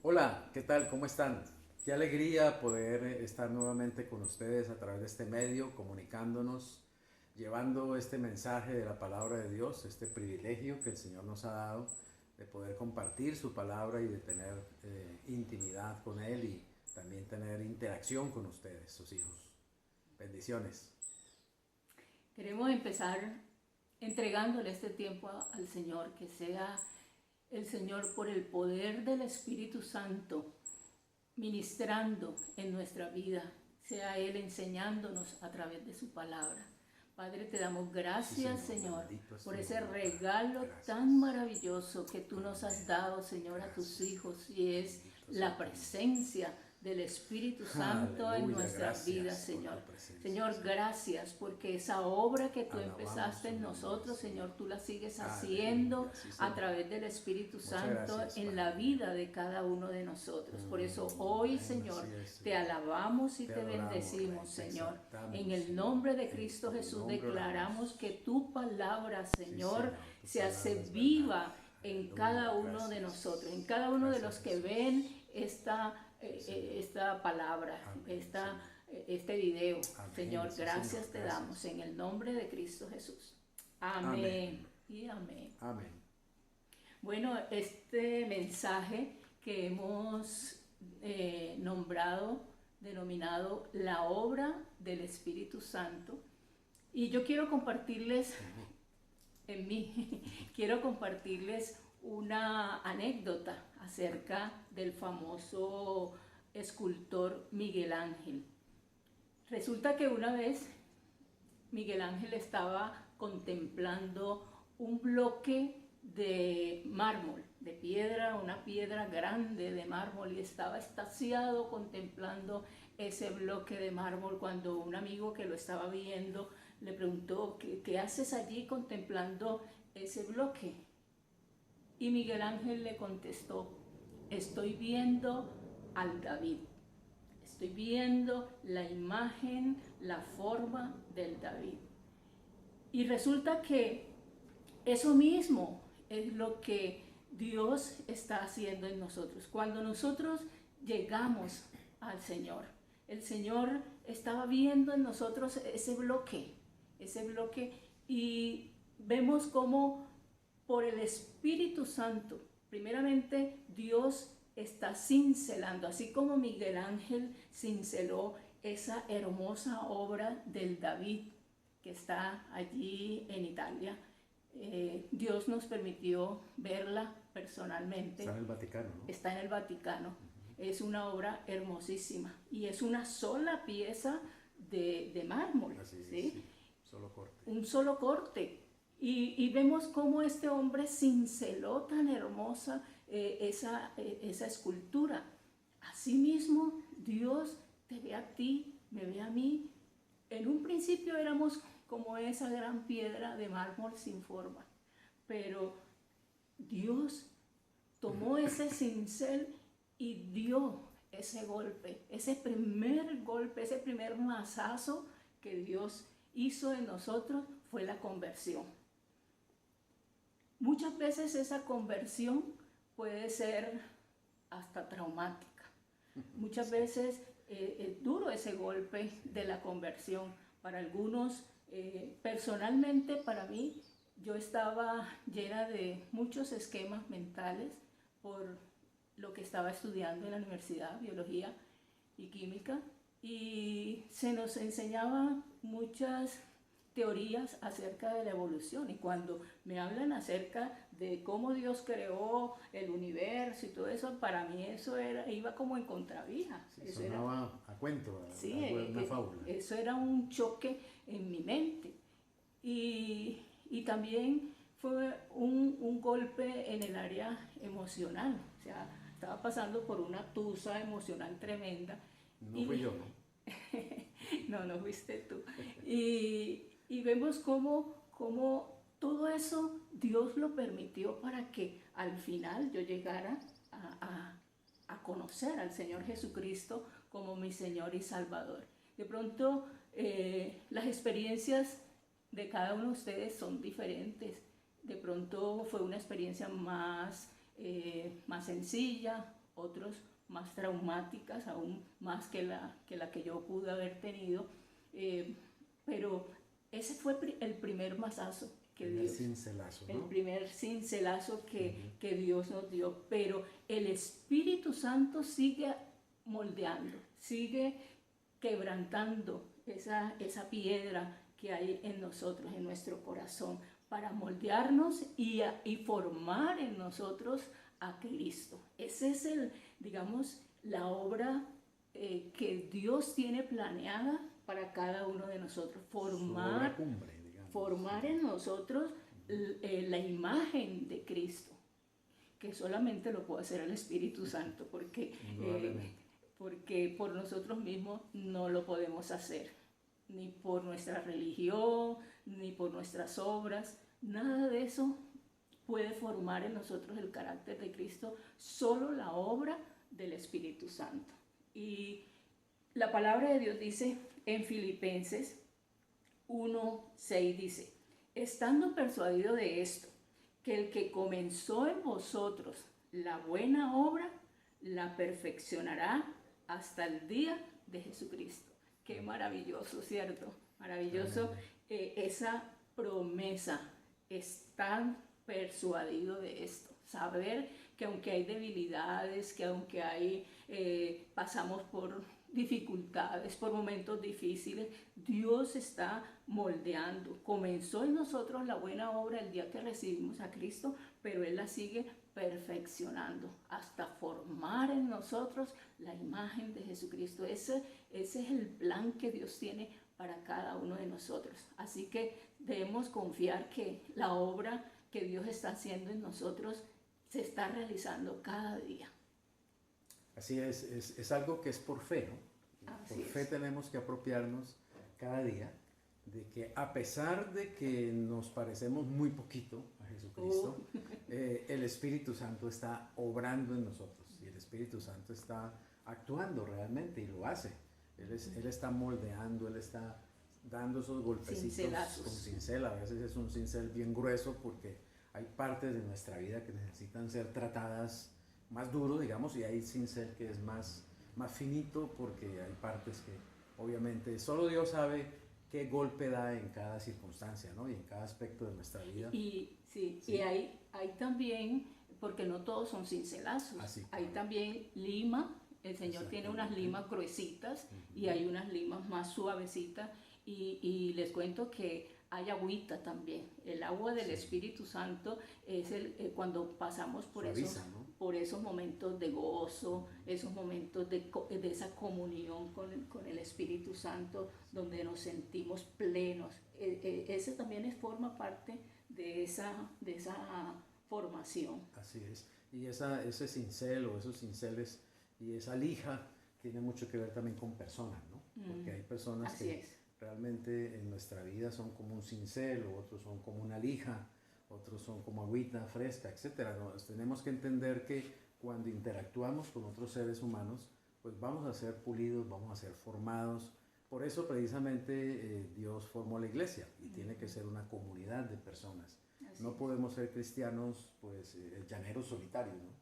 Hola, ¿qué tal? ¿Cómo están? Qué alegría poder estar nuevamente con ustedes a través de este medio, comunicándonos, llevando este mensaje de la palabra de Dios, este privilegio que el Señor nos ha dado de poder compartir su palabra y de tener intimidad con Él y también tener interacción con ustedes, sus hijos. Bendiciones. Queremos empezar entregándole este tiempo al Señor, que sea el Señor por el poder del Espíritu Santo ministrando en nuestra vida, sea Él enseñándonos a través de su palabra. Padre, te damos Sí, gracias, Señor, Señor, bendito es tu por ese nombre, Padre. regalo tan Gracias. maravilloso que tú nos has dado, Señor, a tus Gracias. hijos, y es Bendito sea la tu nombre. presencia del Espíritu Santo en Aleluya, nuestras vidas, gracias por Señor. tu presencia, Señor, Señor. gracias porque esa obra que tú Alabamos empezaste tu en nombre, nosotros, Señor. Señor, tú la sigues haciendo Aleluya, sí, a Señor. través del Espíritu Muchas Santo gracias, en la Padre. vida de cada uno de nosotros. Por eso hoy, Amén, Señor, así es, te Señor. alabamos y Te te adoramos, bendecimos, Rey, te Señor. En exaltamos, el Señor. nombre de En Cristo tu Jesús nombre declaramos oramos. que tu palabra, Sí, Señor, Señor, tu se hace palabra es verdad. viva en cada Aleluya, uno de nosotros, en gracias. cada uno de Gracias, los que Jesús. ven Sí, Señor. esta palabra, Amén, Señor. este video. Amén, Señor, sí, Señor. gracias te damos Gracias. en el nombre de Cristo Jesús. Amén. Amén y amén. Amén. Bueno, este mensaje que hemos denominado la obra del Espíritu Santo, y yo quiero compartirles quiero compartirles una anécdota acerca del famoso escultor Miguel Ángel. Resulta que una vez Miguel Ángel estaba contemplando un bloque de mármol, de piedra, una piedra grande de mármol, y estaba extasiado contemplando ese bloque de mármol cuando un amigo que lo estaba viendo le preguntó: ¿qué haces allí contemplando ese bloque? Y Miguel Ángel le contestó: estoy viendo al David. Estoy viendo la imagen, la forma del David. Y resulta que eso mismo es lo que Dios está haciendo en nosotros. Cuando nosotros llegamos al Señor, el Señor estaba viendo en nosotros ese bloque, y vemos cómo por el Espíritu Santo, primeramente Dios está cincelando, así como Miguel Ángel cinceló esa hermosa obra del David que está allí en Italia. Dios nos permitió verla personalmente. Está en el Vaticano, ¿no? Está en el Vaticano. Es una obra hermosísima y es una sola pieza de mármol. Así es, ¿sí? sí. Solo corte. Un solo corte. Y vemos cómo este hombre cinceló tan hermosa esa escultura. Asimismo, Dios te ve a ti, me ve a mí. En un principio éramos como esa gran piedra de mármol sin forma, pero Dios tomó ese cincel y dio ese golpe, ese primer mazazo que Dios hizo en nosotros fue la conversión. Muchas veces esa conversión puede ser hasta traumática. Muchas veces es duro ese golpe de la conversión. Para algunos, personalmente para mí, yo estaba llena de muchos esquemas mentales por lo que estaba estudiando en la universidad, biología y química, y se nos enseñaban muchas teorías acerca de la evolución, y cuando me hablan acerca de cómo Dios creó el universo y todo eso, para mí eso iba como en contravía. Sí, Eso sonaba a cuento, sí, algo de una fábula. eso era un choque en mi mente, y también fue un golpe en el área emocional. O sea, estaba pasando por una tusa emocional tremenda. No fui yo, ¿no? No fuiste tú. Y vemos cómo todo eso Dios lo permitió para que al final yo llegara a conocer al Señor Jesucristo como mi Señor y Salvador. De pronto, las experiencias de cada uno de ustedes son diferentes. De pronto fue una experiencia más sencilla, otros más traumáticas, aún más que la que yo pude haber tenido, pero ese fue el primer mazazo que Dios, cincelazo, ¿no? el primer cincelazo que Dios nos dio, pero el Espíritu Santo sigue moldeando, sigue quebrantando esa piedra que hay en nosotros, en nuestro corazón, para moldearnos y formar en nosotros a Cristo. Ese es digamos, la obra que Dios tiene planeada para cada uno de nosotros, formar en nosotros la imagen de Cristo, que solamente lo puede hacer el Espíritu Santo, porque por nosotros mismos no lo podemos hacer, ni por nuestra religión, ni por nuestras obras, nada de eso puede formar en nosotros el carácter de Cristo, solo la obra del Espíritu Santo. Y la palabra de Dios dice en Filipenses 1:6, dice: estando persuadido de esto, que el que comenzó en vosotros la buena obra, la perfeccionará hasta el día de Jesucristo. Qué maravilloso, ¿cierto? Maravilloso esa promesa. Estar persuadido de esto, saber que aunque hay debilidades, que aunque pasamos por dificultades, por momentos difíciles, Dios está moldeando. Comenzó en nosotros la buena obra el día que recibimos a Cristo, pero Él la sigue perfeccionando hasta formar en nosotros la imagen de Jesucristo. Ese es el plan que Dios tiene para cada uno de nosotros. Así que debemos confiar que la obra que Dios está haciendo en nosotros se está realizando cada día. Así es algo que es por fe, ¿no? Por fe tenemos que apropiarnos cada día de que, a pesar de que nos parecemos muy poquito a Jesucristo, el Espíritu Santo está obrando en nosotros y el Espíritu Santo está actuando realmente y lo hace. Él está moldeando, Él está dando esos golpecitos con cincel. A veces es un cincel bien grueso porque hay partes de nuestra vida que necesitan ser tratadas más duro, digamos, y hay cincel que es más finito porque hay partes que obviamente solo Dios sabe qué golpe da en cada circunstancia, ¿no? Y en cada aspecto de nuestra vida. Y hay también, porque no todos son cincelazos, hay también lima. El Señor tiene unas limas gruesitas y hay unas limas más suavecitas, y les cuento que hay agüita también. El agua del Espíritu Santo es cuando pasamos por esos momentos de gozo, esos momentos de esa comunión con el Espíritu Santo, donde nos sentimos plenos. Ese también forma parte de esa formación. Así es. Y ese cincel o esos cinceles y esa lija tiene mucho que ver también con personas, ¿no? Porque hay personas realmente en nuestra vida son como un cincel, o otros son como una lija, otros son como agüita fresca, etc. Tenemos que entender que cuando interactuamos con otros seres humanos, pues vamos a ser pulidos, vamos a ser formados. Por eso precisamente Dios formó la iglesia y tiene que ser una comunidad de personas. No podemos ser cristianos pues llaneros solitarios, ¿no?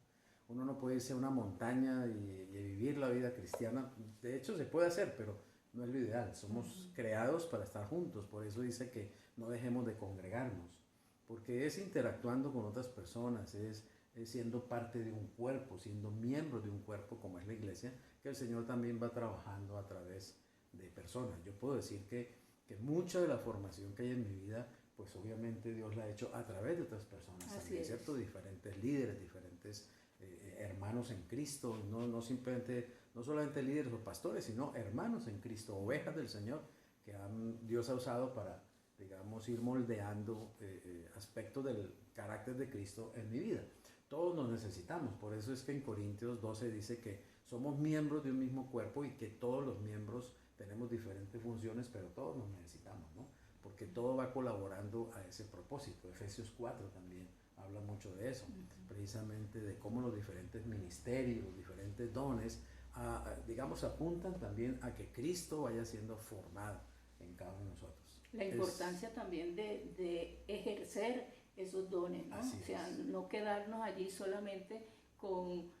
Uno no puede irse a una montaña y vivir la vida cristiana. De hecho se puede hacer, pero no es lo ideal. Somos creados para estar juntos. Por eso dice que no dejemos de congregarnos, porque es interactuando con otras personas, es siendo parte de un cuerpo, siendo miembro de un cuerpo como es la iglesia, que el Señor también va trabajando a través de personas. Yo puedo decir que mucha de la formación que hay en mi vida, pues obviamente Dios la ha hecho a través de otras personas también, ¿cierto? Diferentes líderes, diferentes hermanos en Cristo, no solamente líderes o pastores, sino hermanos en Cristo, ovejas del Señor, que Dios ha usado para, digamos, ir moldeando aspectos del carácter de Cristo en mi vida. Todos nos necesitamos, por eso es que en Corintios 12 dice que somos miembros de un mismo cuerpo y que todos los miembros tenemos diferentes funciones, pero todos nos necesitamos, ¿no? Porque todo va colaborando a ese propósito. Efesios 4 también habla mucho de eso, precisamente de cómo los diferentes ministerios, los diferentes dones, digamos, apuntan también a que Cristo vaya siendo formado en cada uno de nosotros. La importancia también de ejercer esos dones, ¿no? O sea, no quedarnos allí solamente con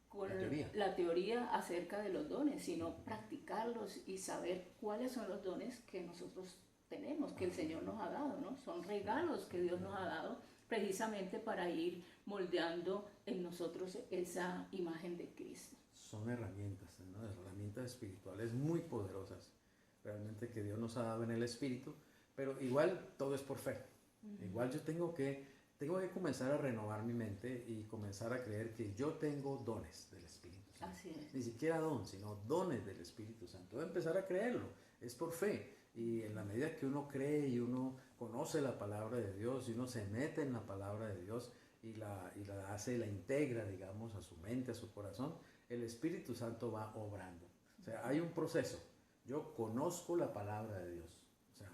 con la teoría. la teoría acerca de los dones, sino practicarlos y saber cuáles son los dones que nosotros tenemos, que el Señor nos ha dado, ¿no? Son regalos que Dios nos ha dado precisamente para ir moldeando en nosotros esa imagen de Cristo. Son herramientas, ¿no? Herramientas espirituales muy poderosas, realmente que Dios nos ha dado en el espíritu, pero igual todo es por fe. Igual yo tengo que comenzar a renovar mi mente y comenzar a creer que yo tengo dones del Espíritu Santo. Así es. Ni siquiera don, sino dones del Espíritu Santo. Voy a empezar a creerlo, es por fe. Y en la medida que uno cree y uno conoce la palabra de Dios y uno se mete en la palabra de Dios y la integra, digamos, a su mente, a su corazón, el Espíritu Santo va obrando. O sea, hay un proceso. Yo conozco la palabra de Dios. O sea,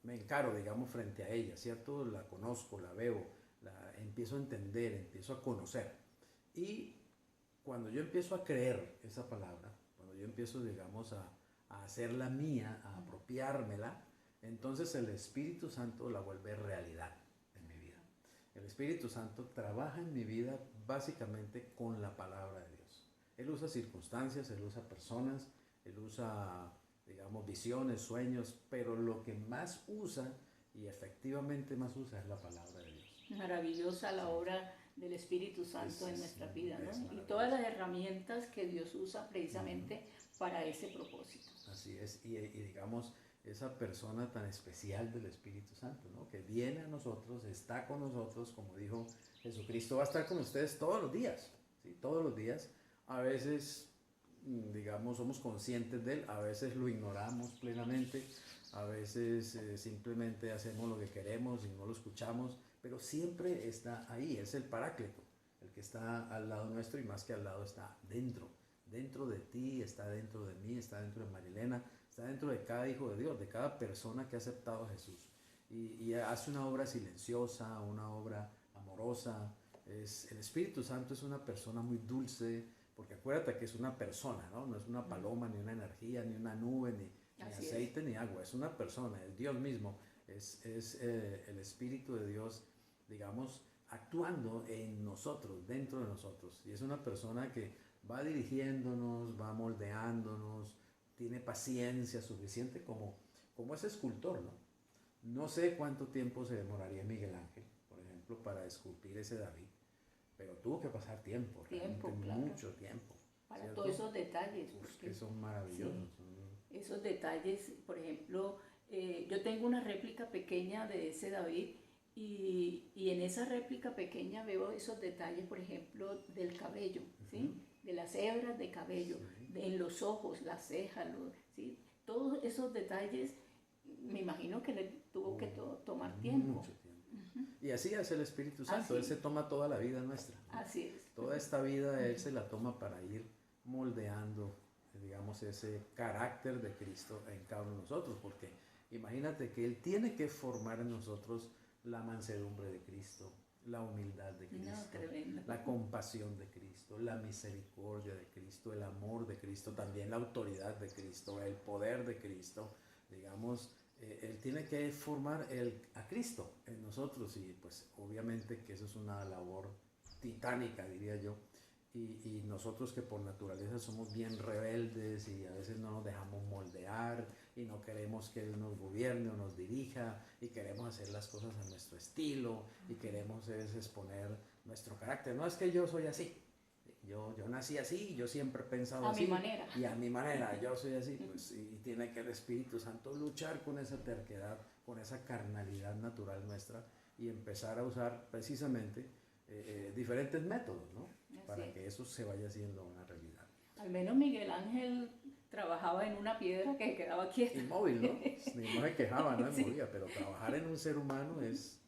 me encaro, digamos, frente a ella, ¿cierto? La conozco, la veo, la empiezo a entender, empiezo a conocer. Y cuando yo empiezo a creer esa palabra, cuando yo empiezo, digamos, a hacerla mía, a apropiármela, entonces el Espíritu Santo la vuelve realidad en mi vida. El Espíritu Santo trabaja en mi vida básicamente con la palabra de Dios. Él usa circunstancias, Él usa personas, Él usa, digamos, visiones, sueños, pero lo que más usa y efectivamente más usa es la palabra de Dios. Maravillosa la obra del Espíritu Santo en nuestra vida, ¿no? Y todas las herramientas que Dios usa precisamente para ese propósito. Así es, y digamos, esa persona tan especial del Espíritu Santo, ¿no? Que viene a nosotros, está con nosotros, como dijo Jesucristo, va a estar con ustedes todos los días, ¿sí? Todos los días. A veces, digamos, somos conscientes de Él, a veces lo ignoramos plenamente, a veces simplemente hacemos lo que queremos y no lo escuchamos, pero siempre está ahí, es el Paráclito, el que está al lado nuestro y más que al lado está dentro de ti, está dentro de mí, está dentro de Marilena, está dentro de cada hijo de Dios, de cada persona que ha aceptado a Jesús. Y hace una obra silenciosa, una obra amorosa. El Espíritu Santo es una persona muy dulce, porque acuérdate que es una persona, ¿no? No es una paloma, ni una energía, ni una nube, ni aceite, ni agua. Es una persona, es Dios mismo. Es el Espíritu de Dios, digamos, actuando en nosotros, dentro de nosotros. Y es una persona que va dirigiéndonos, va moldeándonos, tiene paciencia suficiente como ese escultor, ¿no? No sé cuánto tiempo se demoraría Miguel Ángel, por ejemplo, para esculpir ese David, pero tuvo que pasar tiempo, claro, mucho tiempo. Para ¿cierto? todos esos detalles. Que son maravillosos. Sí, esos detalles, por ejemplo, yo tengo una réplica pequeña de ese David y en esa réplica pequeña veo esos detalles, por ejemplo, del cabello, ¿sí? De las hebras de cabello, en los ojos, las cejas, ¿sí? Todos esos detalles, me imagino que le tuvo que tomar tiempo. Mucho tiempo. Y así es el Espíritu Santo, Él se toma toda la vida nuestra. Así es. Toda esta vida Él se la toma para ir moldeando, digamos, ese carácter de Cristo en cada uno de nosotros, porque imagínate que Él tiene que formar en nosotros la mansedumbre de Cristo, la humildad de Cristo, la compasión de Cristo, la misericordia de Cristo, el amor de Cristo, también la autoridad de Cristo, el poder de Cristo, digamos, Él tiene que formar a Cristo en nosotros y pues obviamente que eso es una labor titánica, diría yo, y nosotros que por naturaleza somos bien rebeldes y a veces no nos dejamos moldear y no queremos que Él nos gobierne o nos dirija y queremos hacer las cosas a nuestro estilo y queremos exponer nuestro carácter. No es que yo soy así, yo nací así, yo siempre he pensado así. A mi manera. Y a mi manera, yo soy así, pues, y tiene que el Espíritu Santo luchar con esa terquedad, con esa carnalidad natural nuestra y empezar a usar precisamente diferentes métodos, ¿no? Para que eso se vaya haciendo una realidad. Al menos Miguel Ángel trabajaba en una piedra que quedaba quieta. Inmóvil, ¿no? No se quejaba, no se movía, pero trabajar en un ser humano es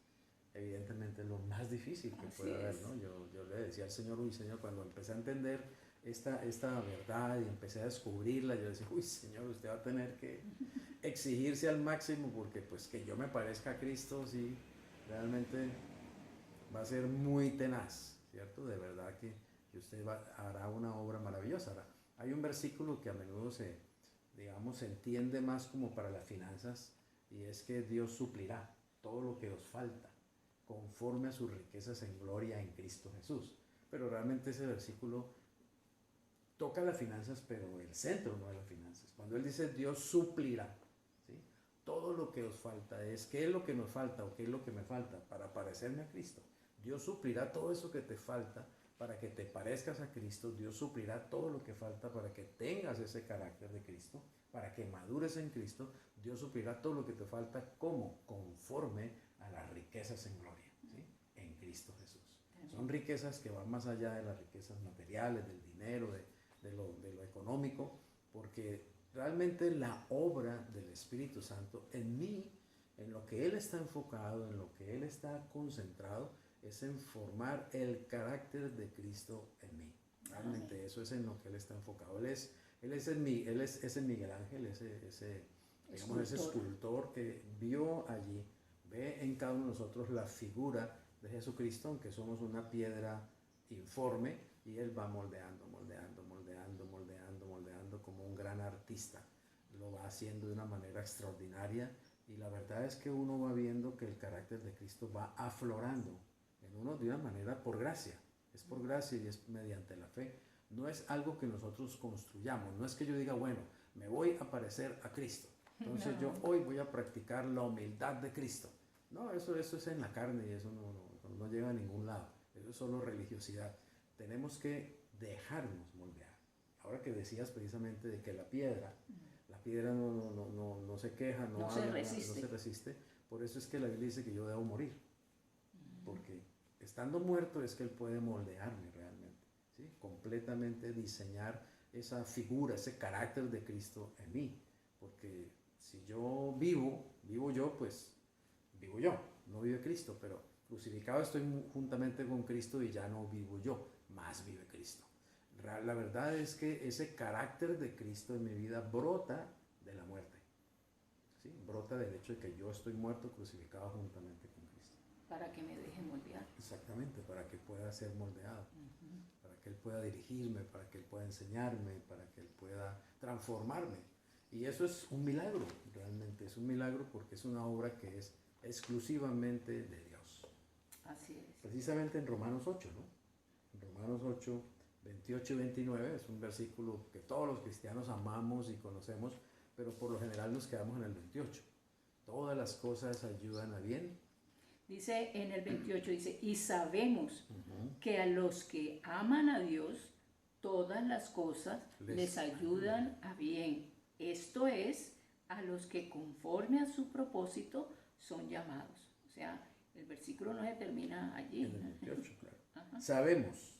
evidentemente lo más difícil que puede haber, ¿no? Yo le decía al Señor, uy Señor, cuando empecé a entender esta verdad y empecé a descubrirla, yo decía, uy Señor, usted va a tener que exigirse al máximo porque pues que yo me parezca a Cristo, sí, realmente va a ser muy tenaz, ¿cierto? De verdad que usted hará una obra maravillosa. Hay un versículo que a menudo se entiende más como para las finanzas y es que Dios suplirá todo lo que os falta conforme a sus riquezas en gloria en Cristo Jesús. pero realmente ese versículo toca las finanzas, pero el centro no es las finanzas. Cuando él dice Dios suplirá, ¿sí? Todo lo que os falta es qué es lo que nos falta o qué es lo que me falta para parecerme a Cristo. Dios suplirá todo eso que te falta para que te parezcas a Cristo. Dios suplirá todo lo que falta para que tengas ese carácter de Cristo, para que madures en Cristo. Dios suplirá todo lo que te falta como conforme a las riquezas en gloria, ¿sí? En Cristo Jesús. Son riquezas que van más allá de las riquezas materiales, del dinero, de lo económico, porque realmente la obra del Espíritu Santo en mí, en lo que Él está enfocado, en lo que Él está concentrado, es en formar el carácter de Cristo en mí. Realmente eso es en lo que Él está enfocado. Él es ese Miguel Ángel, ese escultor que vio allí, ve en cada uno de nosotros la figura de Jesucristo, aunque somos una piedra informe, y Él va moldeando como un gran artista. Lo va haciendo de una manera extraordinaria, y la verdad es que uno va viendo que el carácter de Cristo va aflorando en uno de una manera por gracia. Es por gracia y es mediante la fe. No es algo que nosotros construyamos. No es que yo diga, bueno, me voy a parecer a Cristo, entonces no. Yo hoy voy a practicar la humildad de Cristo. No, eso es en la carne y eso no llega a ningún lado. Eso es solo religiosidad. Tenemos que dejarnos moldear. Ahora que decías precisamente de que la piedra no se queja, no se resiste. Por eso es que la Biblia dice que yo debo morir. Porque estando muerto es que Él puede moldearme realmente, ¿sí? Completamente diseñar esa figura, ese carácter de Cristo en mí. Porque si yo vivo yo, pues vivo yo, no vive Cristo, pero crucificado estoy juntamente con Cristo y ya no vivo yo, más vive Cristo. La verdad es que ese carácter de Cristo en mi vida brota de la muerte, ¿sí? Brota del hecho de que yo estoy muerto, crucificado juntamente con Cristo. Para que me deje moldear. Exactamente, para que pueda ser moldeado, para que Él pueda dirigirme, para que Él pueda enseñarme, para que Él pueda transformarme. Y eso es un milagro, realmente es un milagro, porque es una obra que es exclusivamente de Dios. Así es. Precisamente en Romanos 8, ¿no? En Romanos 8, 28 y 29 es un versículo que todos los cristianos amamos y conocemos, pero por lo general nos quedamos en el 28. Todas las cosas ayudan a bien. Dice en el 28, dice, y sabemos que a los que aman a Dios, todas las cosas les ayudan a bien. Esto es, a los que conforme a su propósito son llamados. O sea, el versículo no se termina allí. En el 28, claro. Ajá. Sabemos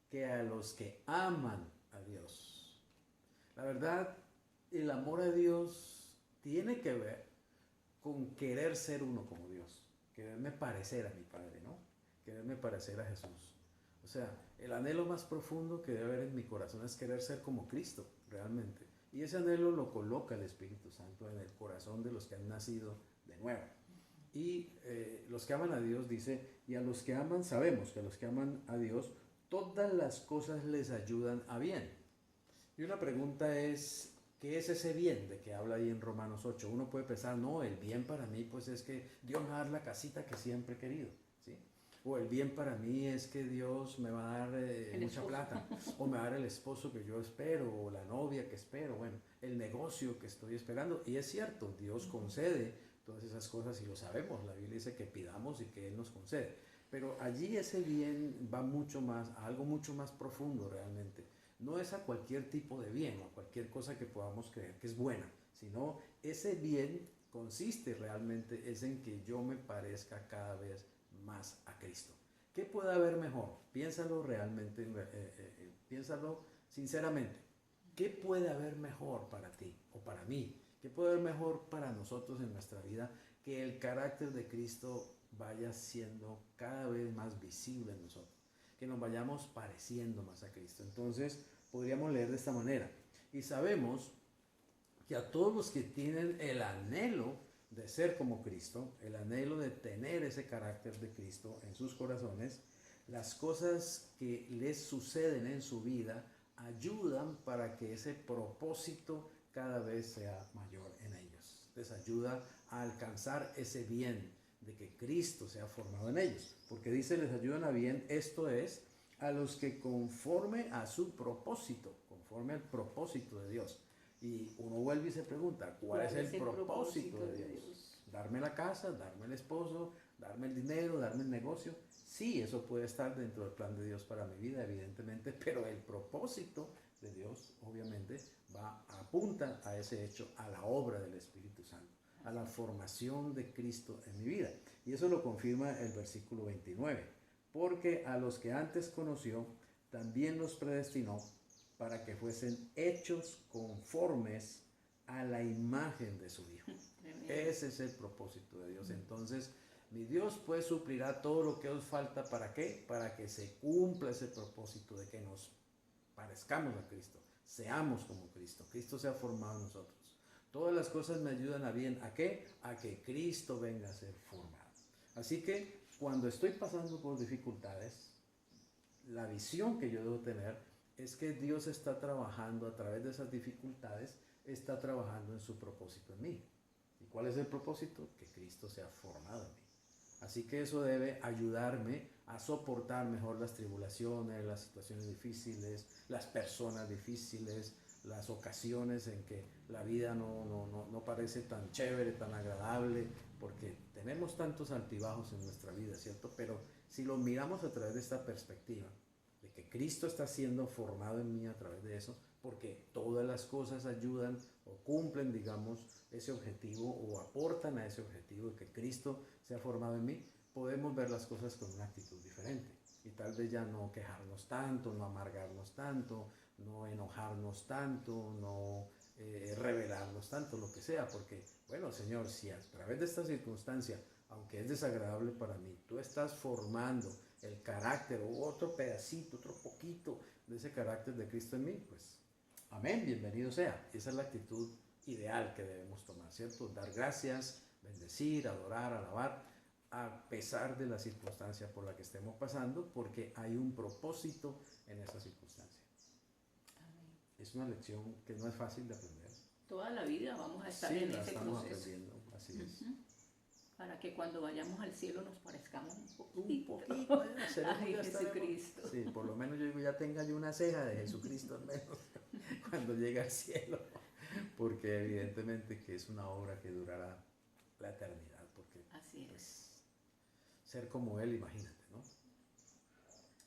que a los que aman a Dios, la verdad, el amor a Dios tiene que ver con querer ser uno como Dios, quererme parecer a mi Padre, ¿no? Quererme parecer a Jesús. O sea, el anhelo más profundo que debe haber en mi corazón es querer ser como Cristo, realmente. Y ese anhelo lo coloca el Espíritu Santo en el corazón de los que han nacido de nuevo. Y los que aman a Dios, dice, y a los que aman, sabemos que a los que aman a Dios, todas las cosas les ayudan a bien. Y una pregunta es, ¿qué es ese bien de que habla ahí en Romanos 8? Uno puede pensar, no, el bien para mí pues es que Dios me va a dar la casita que siempre he querido, ¿sí? O el bien para mí es que Dios me va a dar mucha plata, o me va a dar el esposo que yo espero, o la novia que espero, bueno, el negocio que estoy esperando. Y es cierto, Dios concede todas esas cosas y lo sabemos. La Biblia dice que pidamos y que Él nos concede. Pero allí ese bien va mucho más, a algo mucho más profundo realmente. No es a cualquier tipo de bien o a cualquier cosa que podamos creer que es buena, sino ese bien consiste realmente es en que yo me parezca cada vez más a Cristo. ¿Qué puede haber mejor? Piénsalo realmente, piénsalo sinceramente. ¿Qué puede haber mejor para ti o para mí? ¿Qué puede haber mejor para nosotros en nuestra vida que el carácter de Cristo vaya siendo cada vez más visible en nosotros? Que nos vayamos pareciendo más a Cristo. Entonces, podríamos leer de esta manera. Y sabemos que a todos los que tienen el anhelo de ser como Cristo, el anhelo de tener ese carácter de Cristo en sus corazones, las cosas que les suceden en su vida ayudan para que ese propósito cada vez sea mayor en ellos. Les ayuda a alcanzar ese bien de que Cristo sea formado en ellos. Porque dice, les ayudan a bien, esto es, a los que conforme a su propósito, conforme al propósito de Dios. Y uno vuelve y se pregunta, ¿cuál es el propósito de Dios? ¿Darme la casa, darme el esposo, darme el dinero, darme el negocio? Sí, eso puede estar dentro del plan de Dios para mi vida, evidentemente, pero el propósito de Dios, obviamente, apunta a ese hecho, a la obra del Espíritu Santo, a la formación de Cristo en mi vida. Y eso lo confirma el versículo 29. Porque a los que antes conoció, también los predestinó para que fuesen hechos conformes a la imagen de su Hijo. Ese es el propósito de Dios. Entonces, mi Dios pues suplirá todo lo que os falta. ¿Para qué? Para que se cumpla ese propósito de que nos parezcamos a Cristo, seamos como Cristo, Cristo sea formado en nosotros. Todas las cosas me ayudan a bien. ¿A qué? A que Cristo venga a ser formado. Así que cuando estoy pasando por dificultades, la visión que yo debo tener es que Dios está trabajando a través de esas dificultades, está trabajando en su propósito en mí. ¿Y cuál es el propósito? Que Cristo sea formado en mí. Así que eso debe ayudarme a soportar mejor las tribulaciones, las situaciones difíciles, las personas difíciles, las ocasiones en que la vida no parece tan chévere, tan agradable, porque tenemos tantos altibajos en nuestra vida, ¿cierto? Pero si lo miramos a través de esta perspectiva, de que Cristo está siendo formado en mí a través de eso, porque todas las cosas ayudan o cumplen, digamos, ese objetivo o aportan a ese objetivo de que Cristo sea formado en mí, podemos ver las cosas con una actitud diferente. Y tal vez ya no quejarnos tanto, no amargarnos tanto, no enojarnos tanto, no rebelarnos tanto, lo que sea, porque, bueno, Señor, si a través de esta circunstancia, aunque es desagradable para mí, tú estás formando el carácter o otro pedacito, otro poquito de ese carácter de Cristo en mí, pues, amén, bienvenido sea. Esa es la actitud ideal que debemos tomar, ¿cierto? Dar gracias, bendecir, adorar, alabar, a pesar de la circunstancia por la que estemos pasando, porque hay un propósito en esa circunstancia. Amén. Es una lección que no es fácil de aprender. Toda la vida vamos a estar en ese proceso. Aprendiendo, así es. Para que cuando vayamos al cielo nos parezcamos un poquito a Jesucristo. Sí, por lo menos yo digo, ya tenga yo una ceja de Jesucristo al menos cuando llegue al cielo, porque evidentemente que es una obra que durará la eternidad, porque así es. Pues, ser como Él, imagínate, ¿no?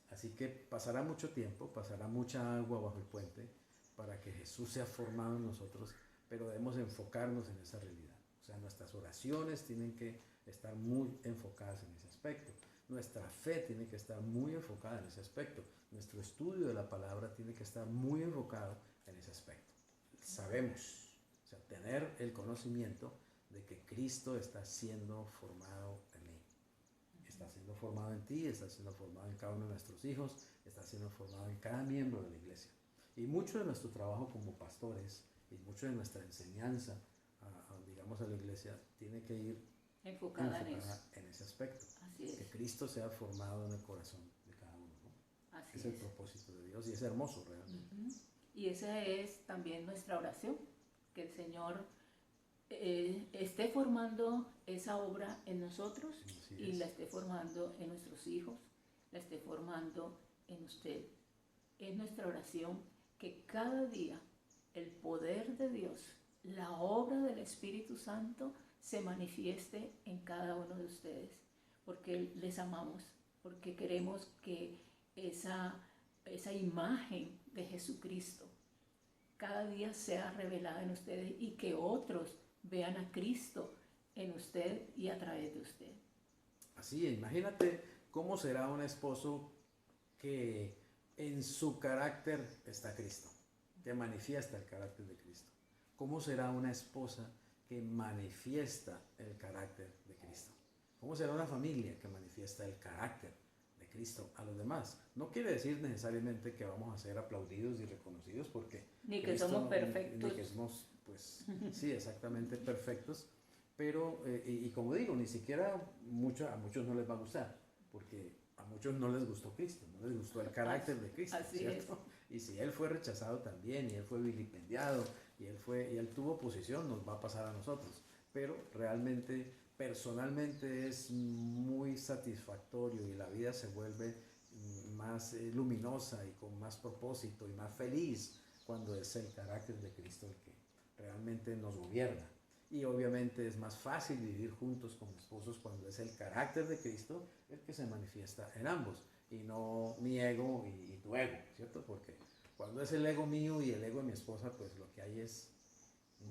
Así que pasará mucho tiempo, pasará mucha agua bajo el puente para que Jesús sea formado en nosotros, pero debemos enfocarnos en esa realidad. O sea, nuestras oraciones tienen que estar muy enfocadas en ese aspecto. Nuestra fe tiene que estar muy enfocada en ese aspecto. Nuestro estudio de la palabra tiene que estar muy enfocado en ese aspecto. Sabemos, o sea, tener el conocimiento de que Cristo está siendo formado en mí. Está siendo formado en ti, está siendo formado en cada uno de nuestros hijos, está siendo formado en cada miembro de la iglesia. Y mucho de nuestro trabajo como pastores y mucho de nuestra enseñanza digamos a la iglesia tiene que ir enfocada en ese aspecto. Así es. Que Cristo sea formado en el corazón de cada uno, ¿no? Así es el propósito de Dios y es hermoso realmente. Y esa es también nuestra oración, que el Señor esté formando esa obra en nosotros y la esté formando en nuestros hijos, la esté formando en usted. Es nuestra oración que cada día el poder de Dios, la obra del Espíritu Santo se manifieste en cada uno de ustedes, porque les amamos, porque queremos que esa imagen de Jesucristo cada día sea revelada en ustedes y que otros vean a Cristo en usted y a través de usted. Así, imagínate cómo será un esposo que en su carácter está Cristo, que manifiesta el carácter de Cristo. ¿Cómo será una esposa que manifiesta el carácter de Cristo? ¿Cómo será una familia que manifiesta el carácter de Cristo a los demás? No quiere decir necesariamente que vamos a ser aplaudidos y reconocidos porque ni que Cristo, somos perfectos. Ni que somos, pues, sí, exactamente perfectos. Pero, y como digo, ni siquiera a muchos no les va a gustar, porque a muchos no les gustó Cristo, no les gustó el carácter de Cristo, así ¿cierto? Y si Él fue rechazado también, y Él fue vilipendiado, y Él tuvo oposición, nos va a pasar a nosotros. Pero realmente, personalmente es muy satisfactorio y la vida se vuelve más luminosa y con más propósito y más feliz cuando es el carácter de Cristo el que realmente nos gobierna. Y obviamente es más fácil vivir juntos como esposos cuando es el carácter de Cristo el que se manifiesta en ambos y no mi ego y tu ego, ¿cierto? Porque cuando es el ego mío y el ego de mi esposa, pues lo que hay es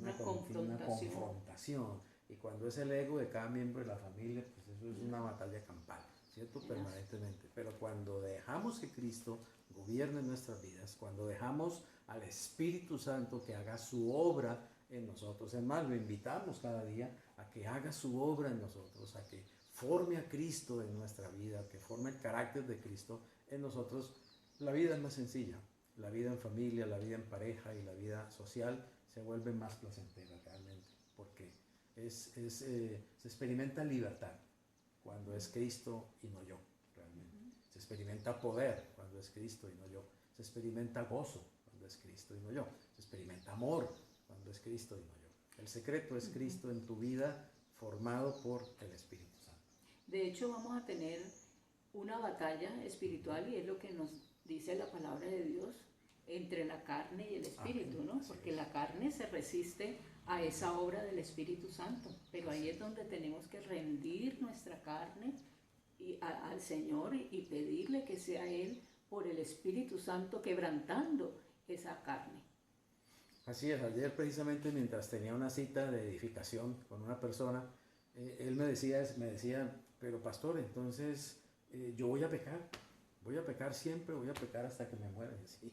una confrontación. Y cuando es el ego de cada miembro de la familia, pues eso es una batalla campal, ¿cierto? Permanentemente. Pero cuando dejamos que Cristo gobierne nuestras vidas, cuando dejamos al Espíritu Santo que haga su obra en nosotros, es más, lo invitamos cada día a que haga su obra en nosotros, a que forme a Cristo en nuestra vida, que forme el carácter de Cristo en nosotros, la vida es más sencilla. La vida en familia, la vida en pareja y la vida social se vuelve más placentera realmente, porque se experimenta libertad cuando es Cristo y no yo, realmente. Se experimenta poder cuando es Cristo y no yo. Se experimenta gozo cuando es Cristo y no yo. Se experimenta amor cuando es Cristo y no yo. El secreto es Cristo en tu vida formado por el Espíritu Santo. De hecho, vamos a tener una batalla espiritual y es lo que nos dice la palabra de Dios entre la carne y el Espíritu, ¿no? Porque la carne se resiste a esa obra del Espíritu Santo, pero ahí es donde tenemos que rendir nuestra carne al Señor y pedirle que sea Él por el Espíritu Santo quebrantando esa carne. Así es, ayer precisamente mientras tenía una cita de edificación con una persona, él me decía, pero pastor, entonces yo voy a pecar siempre, voy a pecar hasta que me muera. Sí.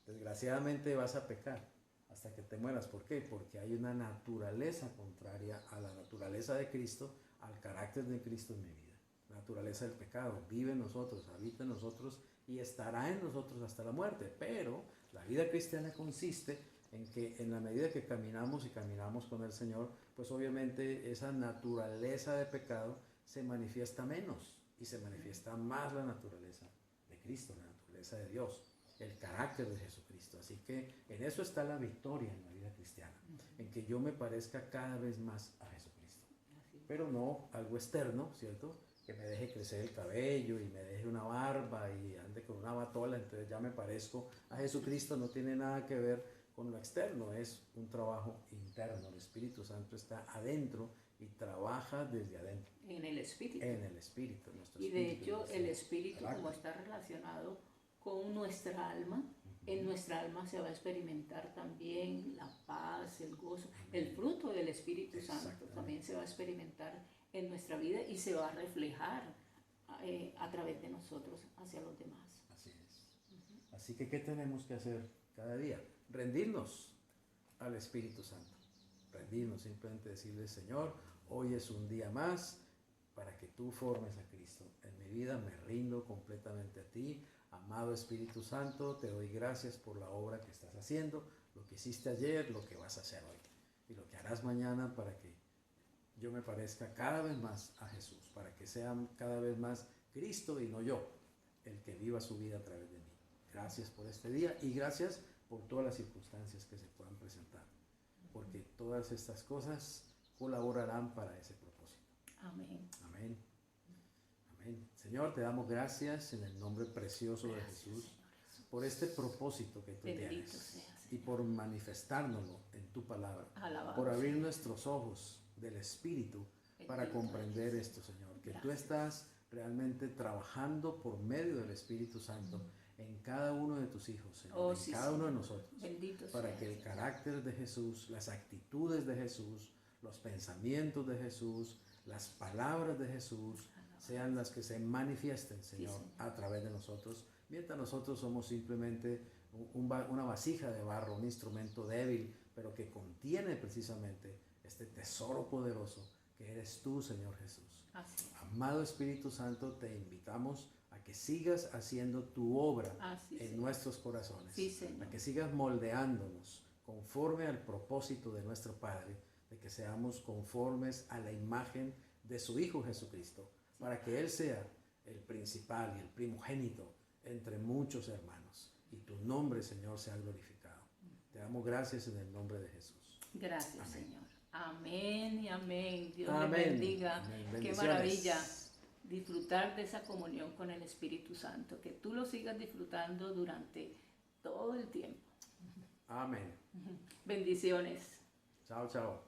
Desgraciadamente vas a pecar hasta que te mueras. ¿Por qué? Porque hay una naturaleza contraria a la naturaleza de Cristo, al carácter de Cristo en mi vida. La naturaleza del pecado vive en nosotros, habita en nosotros y estará en nosotros hasta la muerte. Pero la vida cristiana consiste en que en la medida que caminamos y caminamos con el Señor, pues obviamente esa naturaleza de pecado se manifiesta menos y se manifiesta más la naturaleza de Cristo, la naturaleza de Dios, el carácter de Jesucristo. Así que en eso está la victoria en la vida cristiana, en que yo me parezca cada vez más a Jesucristo. Pero no algo externo, ¿cierto? Que me deje crecer el cabello y me deje una barba y ande con una batola, entonces ya me parezco a Jesucristo. No tiene nada que ver con lo externo, es un trabajo interno. El Espíritu Santo está adentro y trabaja desde adentro. En el Espíritu. En el Espíritu. Y de hecho el Espíritu, como está relacionado con nuestra alma, en nuestra alma se va a experimentar también la paz, el gozo, el fruto del Espíritu Santo también se va a experimentar en nuestra vida y se va a reflejar a través de nosotros hacia los demás. Así es. Así que, ¿qué tenemos que hacer cada día? Rendirnos al Espíritu Santo. Rendirnos, simplemente decirle, Señor, hoy es un día más para que tú formes a Cristo en mi vida. Me rindo completamente a ti. Amado Espíritu Santo, te doy gracias por la obra que estás haciendo, lo que hiciste ayer, lo que vas a hacer hoy y lo que harás mañana para que yo me parezca cada vez más a Jesús, para que sea cada vez más Cristo y no yo el que viva su vida a través de mí. Gracias por este día y gracias por todas las circunstancias que se puedan presentar, porque todas estas cosas colaborarán para ese propósito. Amén. Amén. Amén. Señor, te damos gracias en el nombre precioso de Jesús por este propósito que tú tienes y por manifestárnoslo en tu palabra, por abrir nuestros ojos del Espíritu para comprender esto, Señor, que tú estás realmente trabajando por medio del Espíritu Santo en cada uno de tus hijos, Señor, en cada uno de nosotros, para que el carácter de Jesús, las actitudes de Jesús, los pensamientos de Jesús, las palabras de Jesús sean las que se manifiesten, Señor, a través de nosotros, mientras nosotros somos simplemente una vasija de barro, un instrumento débil, pero que contiene precisamente este tesoro poderoso que eres tú, Señor Jesús. Amado Espíritu Santo, te invitamos a que sigas haciendo tu obra en nuestros corazones, a que sigas moldeándonos conforme al propósito de nuestro Padre, de que seamos conformes a la imagen de su Hijo Jesucristo, para que Él sea el principal y el primogénito entre muchos hermanos, y tu nombre, Señor, sea glorificado. Te damos gracias en el nombre de Jesús. Gracias, amén. Señor. Amén y amén. Dios amén. le bendiga. Amén. Qué maravilla disfrutar de esa comunión con el Espíritu Santo, que tú lo sigas disfrutando durante todo el tiempo. Amén. Bendiciones. Chao, chao.